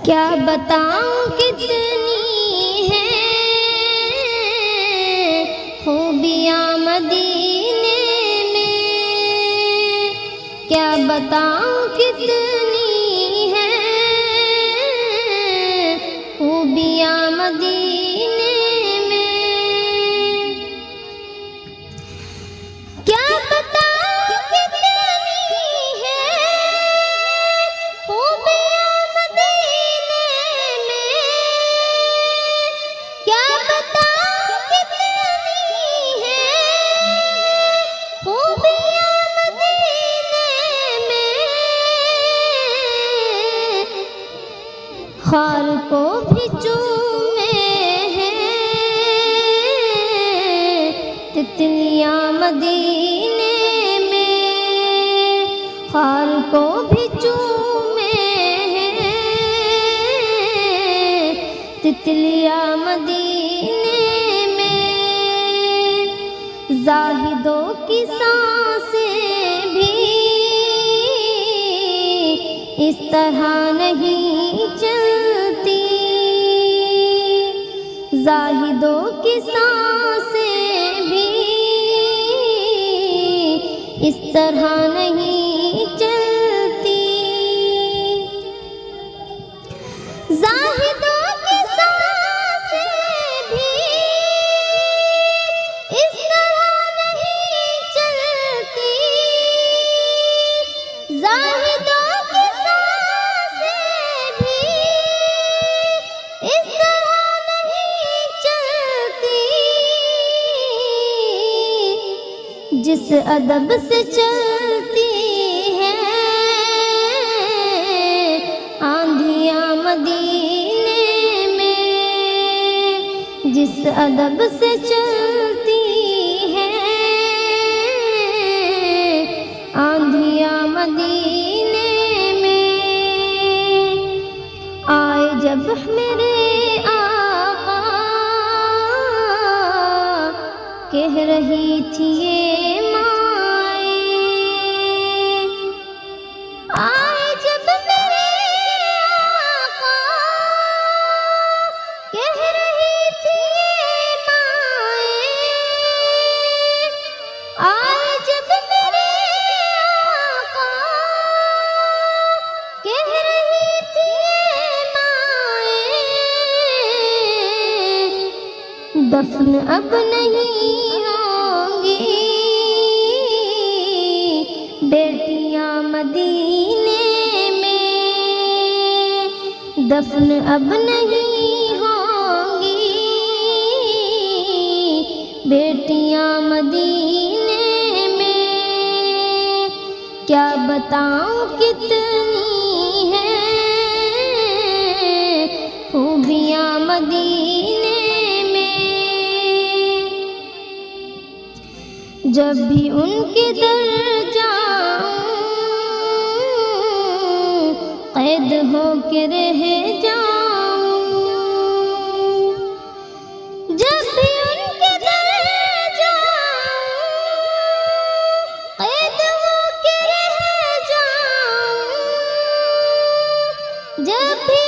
کیا بتاؤں کتنی ہے خوبیاں مدینے میں، کیا بتاؤں کتنی ہے خوبیاں مدینے میں، کیا بتاؤں کتنی ہے خوبیاں مدینے میں، کیا بتاؤں کتنی ہے خوبیاں مدینے میں، خار کو بھی چومے ہیں تتلیاں مدینے میں، خار کو بھی چومے ہیں تتلیاں مدینے میں، زاہدوں کی سانسیں بھی اس طرح نہیں چلتی، زاہدوں کی سانسیں بھی اس طرح نہیں چلتی، زاہدوں کی سانسیں بھی اس طرح نہیں چلتی، زاہدوں کی سانسیں بھی اس طرح نہیں چلتی، جس ادب سے چلتی ہیں آندھیاں مدینے میں، جس ادب سے چلتی ہیں آندھیاں مدینے میں، آئے جب میرے آقا کہہ رہی تھی یہ مائیں، آئے جب میرے آقا کہہ رہی تھی یہ مائیں، آئے جب میرے آقا کہہ رہی تھی یہ مائیں، دفن اب نہیں ہوں گی بیٹیاں مدینے میں، دفن اب نہیں ہوں گی بیٹیاں مدینے میں، کیا بتاؤں کتنی ہے خوبیاں مدینے میں، جب بھی ان کے در جاؤں قید ہو کے رہ جاؤں، جب بھی ان کے در جاؤں قید ہو کے رہ جاؤں، جب بھی